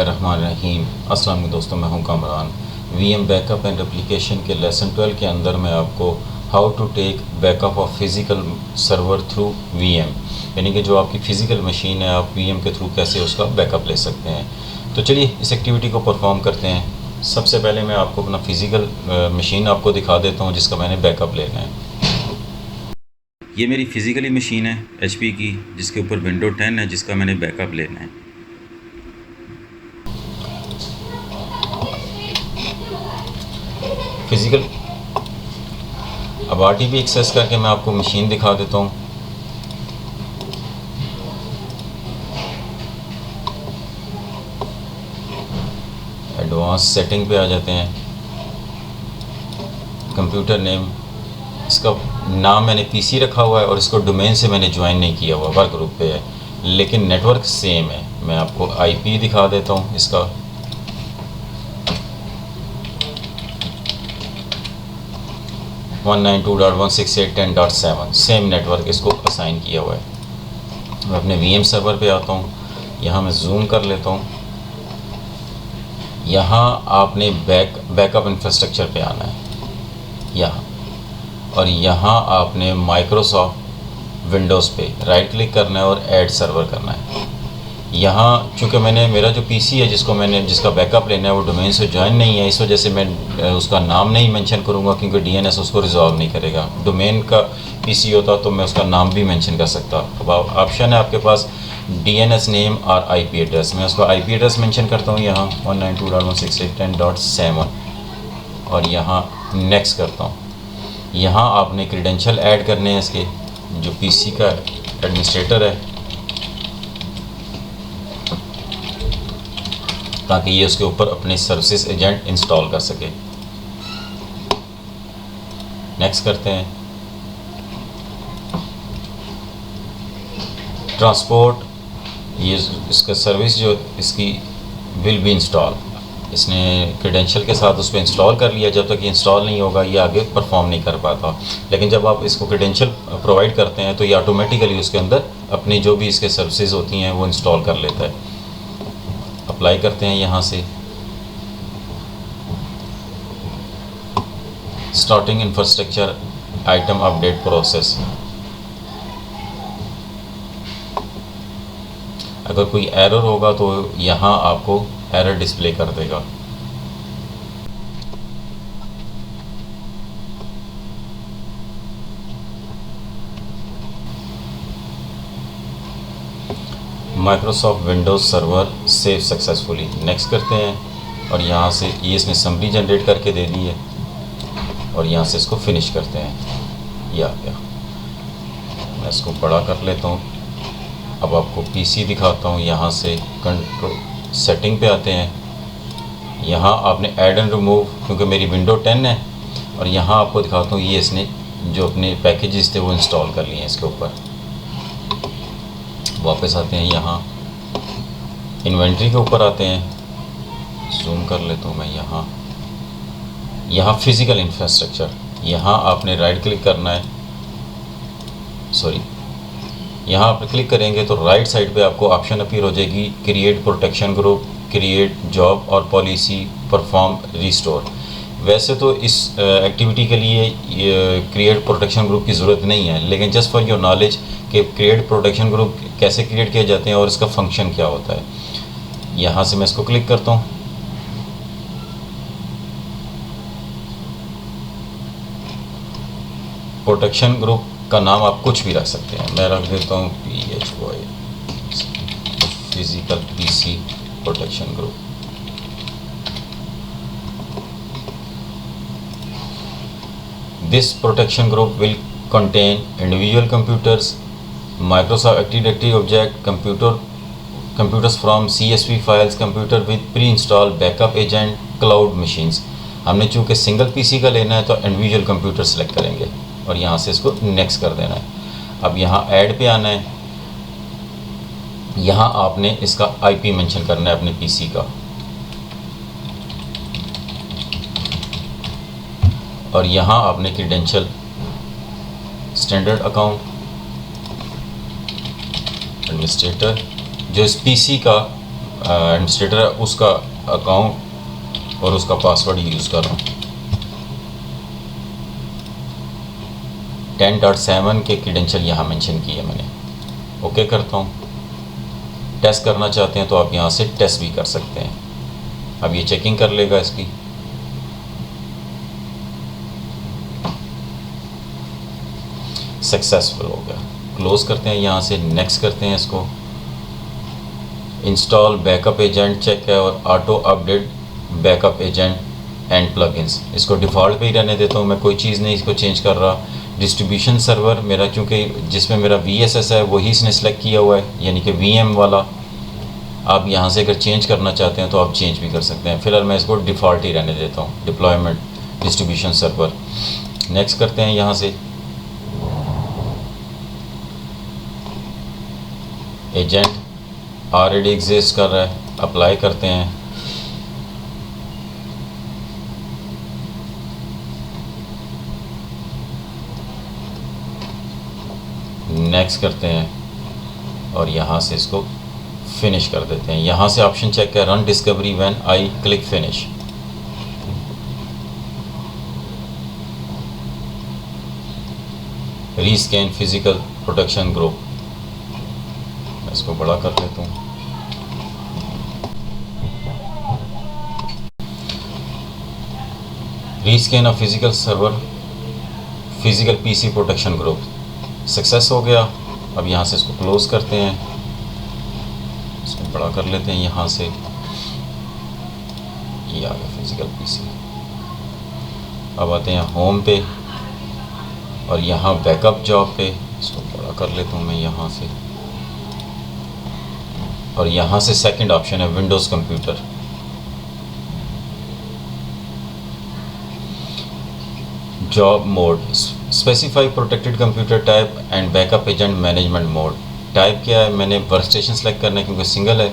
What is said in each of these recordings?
बिस्मिल्लाहिर्रहमानिर्रहीम। अस्सलाम वालेकुम दोस्तों, मैं हूं Kamran. VM backup and application के लेसन 12 के अंदर मैं आपको how to take backup of physical server through VM, यानी कि जो आपकी फ़िज़िकल मशीन है आप वीएम के थ्रू कैसे उसका बैकअप ले सकते हैं। तो चलिए इस एक्टिविटी को परफॉर्म करते हैं। सबसे पहले मैं आपको अपना फ़िज़िकल मशीन आपको दिखा देता हूँ जिसका मैंने बैकअप लेना है। ये मेरी फ़िज़िकली मशीन है एचपी की, जिसके ऊपर विंडो 10 है, जिसका मैंने बैकअप लेना है। फ़िज़िकल अब आरटीपी एक्सेस करके मैं आपको मशीन दिखा देता हूँ। एडवांस सेटिंग पे आ जाते हैं। कंप्यूटर नेम, इसका नाम मैंने पीसी रखा हुआ है और इसको डोमेन से मैंने ज्वाइन नहीं किया हुआ, वर्क ग्रुप पे है, लेकिन नेटवर्क सेम है। मैं आपको आईपी दिखा देता हूँ इसका। वन 192.168.10.7 सेम नेटवर्क इसको असाइन किया हुआ है। मैं अपने वीएम सर्वर पे आता हूँ, यहाँ मैं जूम कर लेता हूँ। यहाँ आपने बैकअप इंफ्रास्ट्रक्चर पे आना है यहाँ, और यहाँ आपने माइक्रोसॉफ्ट विंडोज़ पे राइट क्लिक करना है और ऐड सर्वर करना है। यहाँ चूँकि मेरा जो पीसी है जिसका बैकअप लेना है वो डोमेन से ज्वाइन नहीं है, इस वजह से मैं उसका नाम नहीं मेंशन करूँगा, क्योंकि डीएनएस उसको रिजॉल्व नहीं करेगा। डोमेन का पीसी होता तो मैं उसका नाम भी मेंशन कर सकता। अब ऑप्शन है आपके पास डीएनएस नेम और आईपी एड्रेस। मैं उसका आईपी एड्रेस मेंशन करता हूँ यहाँ 192.168.10.7 और यहाँ नेक्स्ट करता हूँ। यहाँ आपने क्रेडेंशियल ऐड करने हैं इसके, जो पीसी का एडमिनिस्ट्रेटर है, ताकि ये उसके ऊपर अपने सर्विसेज एजेंट इंस्टॉल कर सके। नेक्स्ट करते हैं। ट्रांसपोर्ट, ये इसका सर्विस जो इसकी विल बी इंस्टॉल, इसने क्रेडेंशियल के साथ उस पर इंस्टॉल कर लिया। जब तक ये इंस्टॉल नहीं होगा ये आगे परफॉर्म नहीं कर पाता, लेकिन जब आप इसको क्रेडेंशियल प्रोवाइड करते हैं तो ये ऑटोमेटिकली उसके अंदर अपनी जो भी इसके सर्विसेज होती हैं वो इंस्टॉल कर लेता है। अप्लाई करते हैं यहाँ से। Starting infrastructure item update process. अगर कोई एरर होगा तो यहाँ आपको एरर डिस्प्ले कर देगा। Microsoft Windows server save successfully. Next करते हैं और यहाँ से ये इसने समरी जनरेट करके दे दी है और यहाँ से इसको फिनिश करते हैं। ये आ गया। मैं इसको बड़ा कर लेता हूँ। अब आपको पीसी दिखाता हूँ। यहाँ से कंट्रोल सेटिंग पे आते हैं। यहाँ आपने ऐड एंड रिमूव, क्योंकि मेरी विंडो 10 है, और यहाँ आपको दिखाता हूँ ये इसने जो अपने पैकेजेस थे वो इंस्टॉल कर लिए हैं इसके ऊपर। वापस आते हैं, यहाँ इन्वेंट्री के ऊपर आते हैं। जूम कर लेता हूँ मैं। यहाँ फिज़िकल इंफ्रास्ट्रक्चर, यहाँ आपने राइट क्लिक करना है। यहाँ आप क्लिक करेंगे तो राइट साइड पे आपको ऑप्शन अपीयर हो जाएगी, create protection group, create job और पॉलिसी, परफॉर्म, रिस्टोर। वैसे तो इस एक्टिविटी के लिए क्रिएट प्रोटेक्शन ग्रुप की ज़रूरत नहीं है, लेकिन जस्ट फॉर योर नॉलेज कि क्रिएट प्रोटेक्शन ग्रुप कैसे क्रिएट किए जाते हैं और इसका फंक्शन क्या होता है। यहाँ से मैं इसको क्लिक करता हूँ। प्रोटेक्शन ग्रुप का नाम आप कुछ भी रख सकते हैं। मैं रख देता हूँ PHY, physical PC protection group. This protection group will contain individual computers, Microsoft Active Directory object, computers from CSV files, computer with pre-installed backup agent, cloud machines। हमने चूँकि सिंगल पीसी का लेना है तो इंडिविजुअल कंप्यूटर सेलेक्ट करेंगे और यहाँ से इसको नेक्स्ट कर देना है। अब यहाँ ऐड पे आना है। यहाँ आपने इसका आईपी मेंशन करना है अपने पीसी का, और यहाँ आपने क्रेडेंशियल, स्टैंडर्ड अकाउंट, एडमिनिस्ट्रेटर, जो इस पीसी का एडमिनिस्ट्रेटर है उसका अकाउंट और उसका पासवर्ड यूज़ कर रहा हूँ। 10.7 के क्रीडेंशियल यहाँ मेंशन किए मैंने। ओके करता हूँ। टेस्ट करना चाहते हैं तो आप यहाँ से टेस्ट भी कर सकते हैं। अब ये चेकिंग कर लेगा इसकी। सक्सेसफुल हो गया। क्लोज करते हैं यहाँ से, नेक्स्ट करते हैं इसको। इंस्टॉल बैकअप एजेंट चेक है और auto update backup agent and plugins, इसको डिफ़ॉल्ट पे ही रहने देता हूँ मैं, कोई चीज़ नहीं इसको चेंज कर रहा। डिस्ट्रीब्यूशन सर्वर मेरा चूँकि जिसमें मेरा VSS है वही इसने सेलेक्ट किया हुआ है, यानी कि VM वाला। आप यहाँ से अगर चेंज करना चाहते हैं तो आप चेंज भी कर सकते हैं। फिलहाल मैं इसको डिफ़ॉल्ट ही रहने देता हूँ, डिप्लॉयमेंट डिस्ट्रीब्यूशन सर्वर। नेक्स्ट करते हैं यहाँ से। एजेंट ऑलरेडी एग्जिस्ट कर रहा है, अप्लाई करते हैं। नेक्स्ट करते हैं और यहाँ से इसको फिनिश कर देते हैं। यहाँ से ऑप्शन चेक है, run discovery when I click finish. Rescan physical protection group, मैं इसको बड़ा कर लेता हूँ। Rescan of physical server physical PC protection group success हो गया। अब यहाँ से इसको क्लोज करते हैं, इसको बड़ा कर लेते हैं यहाँ से। ये आ गया फिजिकल PC। अब आते हैं होम पे और यहाँ बैकअप जॉब पे, इसको बड़ा कर लेता हूँ मैं यहाँ से। और यहाँ से सेकंड ऑप्शन है Windows computer. Job mode specify protected computer type and backup agent management mode. Type क्या है, मैंने वर्क स्टेशन सेलेक्ट करना है क्योंकि सिंगल है।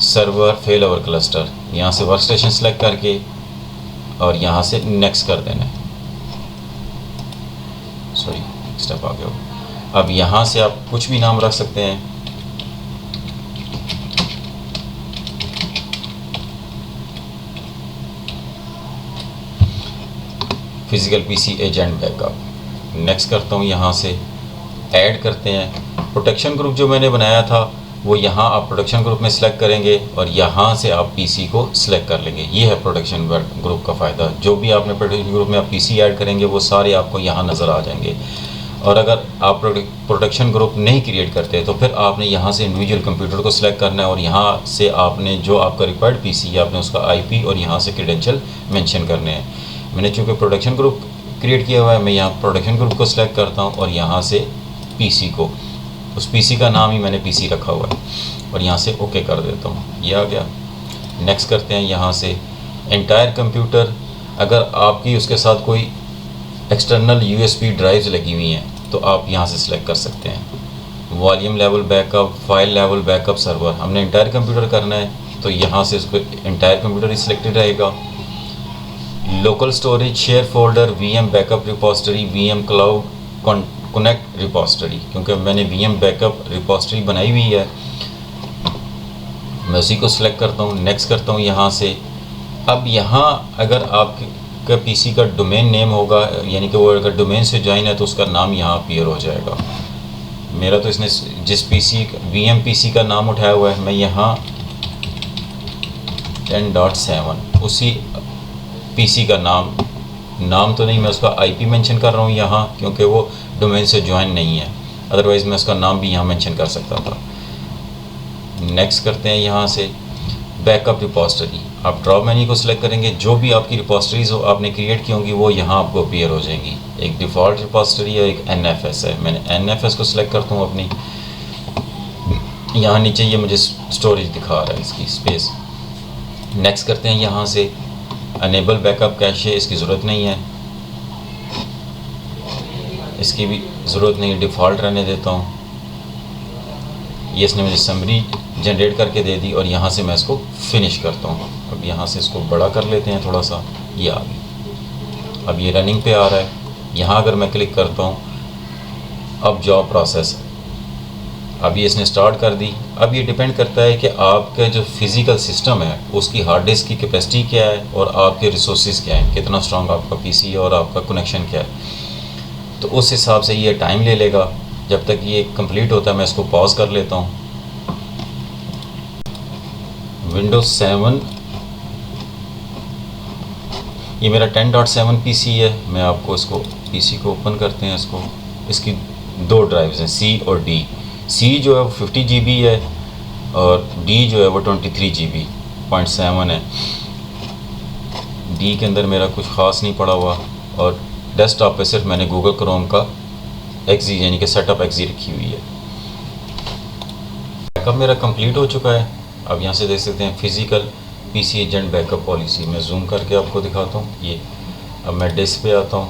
सर्वर फेल ओवर क्लस्टर, यहाँ से वर्क स्टेशन सेलेक्ट करके और यहाँ से नेक्स्ट कर देना है। सॉरी स्टेप आ गया। अब यहाँ से आप कुछ भी नाम रख सकते हैं। Physical PC agent backup. Next करता हूँ, यहाँ से ऐड करते हैं। प्रोटेक्शन ग्रुप जो मैंने बनाया था वो यहाँ आप प्रोटेक्शन ग्रुप में सिलेक्ट करेंगे और यहाँ से आप PC को सिलेक्ट कर लेंगे। ये है प्रोटेक्शन ग्रुप का फ़ायदा। जो भी आपने प्रोटेक्शन ग्रुप में आप PC ऐड करेंगे वो सारे आपको यहाँ नज़र आ जाएंगे। और अगर आप प्रोटेक्शन ग्रुप नहीं क्रिएट करते तो फिर आपने यहाँ से इंडिविजुअल कंप्यूटर को सिलेक्ट करना है और यहाँ से आपने जो आपका रिक्वायर्ड PC है आपने उसका IP और यहाँ से क्रेडेंशियल मेंशन करने हैं। मैंने चूँकि प्रोटेक्शन ग्रुप क्रिएट किया हुआ है, मैं यहाँ प्रोटेक्शन ग्रुप को सिलेक्ट करता हूँ और यहाँ से PC को, उस PC का नाम ही मैंने PC रखा हुआ है और यहाँ से ओके कर देता हूँ। ये आ गया। नेक्स्ट करते हैं यहाँ से एंटायर कंप्यूटर। अगर आपकी उसके साथ कोई एक्सटर्नल USB ड्राइव्स लगी हुई हैं तो आप यहाँ से सिलेक्ट कर सकते हैं। Volume level backup, file level backup server, हमने एंटायर कंप्यूटर करना है तो यहाँ से इसको एंटायर कंप्यूटर ही सिलेक्टेड रहेगा। Local storage, share folder, VM backup repository, VM cloud connect repository, क्योंकि मैंने VM बैकअप रिपोजिटरी बनाई हुई है, मैं उसी को सिलेक्ट करता हूँ। नेक्स्ट करता हूँ यहाँ से। अब यहाँ अगर आपका PC का डोमेन नेम होगा, यानी कि वो अगर डोमेन से ज्वाइन है तो उसका नाम यहाँ अपीयर हो जाएगा। मेरा तो इसने जिस VM PC का नाम उठाया हुआ है, मैं यहाँ 10.7 उसी PC का नाम तो नहीं, मैं उसका IP मेंशन कर रहा हूँ यहाँ क्योंकि वो डोमेन से ज्वाइन नहीं है, अदरवाइज़ मैं उसका नाम भी यहाँ मेंशन कर सकता था। नेक्स्ट करते हैं यहाँ से बैकअप रिपोजिटरी। आप ड्रॉप मेन्यू को सिलेक्ट करेंगे, जो भी आपकी रिपोजिटरीज हो आपने क्रिएट की होंगी वो यहाँ आपको अपीयर हो जाएंगी। एक डिफ़ॉल्ट रिपोजिटरी है, एक NFS है। मैंने NFS को सिलेक्ट करता हूँ अपनी। यहाँ नीचे ये मुझे स्टोरेज दिखा रहा है, इसकी स्पेस। नेक्स्ट करते हैं यहाँ से अनेबल बैकअप कैशे, इसकी ज़रूरत नहीं है, इसकी भी ज़रूरत नहीं है, डिफ़ॉल्ट रहने देता हूँ। ये इसने मुझे समरी जनरेट करके दे दी और यहाँ से मैं इसको फिनिश करता हूँ। अब यहाँ से इसको बड़ा कर लेते हैं थोड़ा सा, ये आ गई। अब ये रनिंग पे आ रहा है। यहाँ अगर मैं क्लिक करता हूँ, अब जॉब प्रोसेस अब ये इसने स्टार्ट कर दी। अब ये डिपेंड करता है कि आपका जो फिज़िकल सिस्टम है उसकी हार्ड डिस्क की कैपेसिटी क्या है और आपके रिसोर्सेज क्या हैं, कितना स्ट्रांग आपका पीसी है और आपका कनेक्शन क्या है। तो उस हिसाब से ये टाइम ले लेगा। जब तक ये कंप्लीट होता है मैं इसको पॉज कर लेता हूँ। विंडोज 7 ये मेरा 10.7 पीसी है। मैं आपको इसको पीसी को ओपन करते हैं। इसकी दो ड्राइव्स हैं, सी और डी। सी जो है वो 50 GB है और डी जो है वो 23 GB.7 है। डी के अंदर मेरा कुछ ख़ास नहीं पड़ा हुआ और डेस्कटॉप पे सिर्फ मैंने गूगल क्रोम का एक्जी यानी कि सेटअप एक्जी रखी हुई है। बैकअप मेरा कंप्लीट हो चुका है। अब यहाँ से देख सकते हैं physical PC agent backup policy. मैं जूम करके आपको दिखाता हूँ ये। अब मैं डिस्क पे आता हूँ,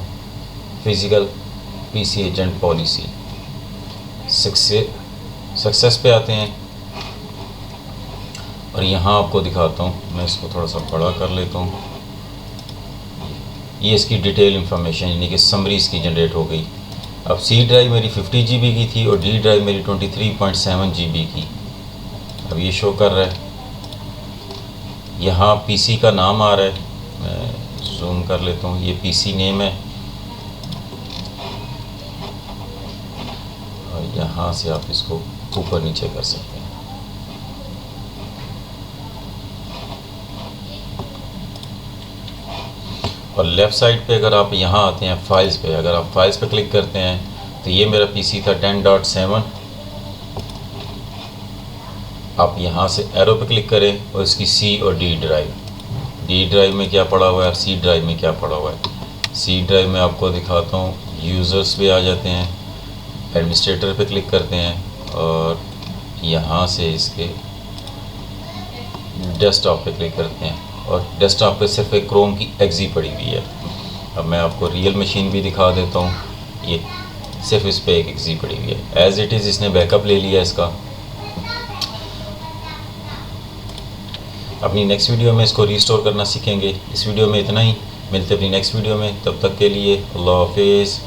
physical PC agent policy success पे आते हैं और यहाँ आपको दिखाता हूँ। मैं इसको थोड़ा सा बड़ा कर लेता हूँ। ये इसकी डिटेल इंफॉर्मेशन यानी कि समरी इसकी जनरेट हो गई। अब सी ड्राइव मेरी 50 GB की थी और डी ड्राइव मेरी 23.7 GB की। अब ये शो कर रहा है। यहाँ पीसी का नाम आ रहा है, मैं जूम कर लेता हूँ। ये पीसी नेम है और यहाँ से आप इसको ऊपर नीचे कर सकते हैं। और लेफ़्ट साइड पे अगर आप यहाँ आते हैं फाइल्स पे, अगर आप फाइल्स पे क्लिक करते हैं तो ये मेरा पीसी था 10.7। आप यहाँ से एरो पे क्लिक करें और इसकी सी और डी ड्राइव में क्या पड़ा हुआ है और सी ड्राइव में क्या पड़ा हुआ है। सी ड्राइव में आपको दिखाता हूँ। यूज़र्स पे आ जाते हैं, एडमिनिस्ट्रेटर पे क्लिक करते हैं और यहाँ से इसके डेस्कटॉप पे क्लिक करते हैं और डेस्कटॉप पे सिर्फ एक क्रोम की एक्जी पड़ी हुई है। अब मैं आपको रियल मशीन भी दिखा देता हूँ। ये सिर्फ इस पर एक एक्जी पड़ी हुई है। एज़ इट इज़ इसने बैकअप ले लिया इसका। अपनी नेक्स्ट वीडियो में इसको रीस्टोर करना सीखेंगे। इस वीडियो में इतना ही। मिलते अपनी नेक्स्ट वीडियो में, तब तक के लिए अल्लाह हाफिज़।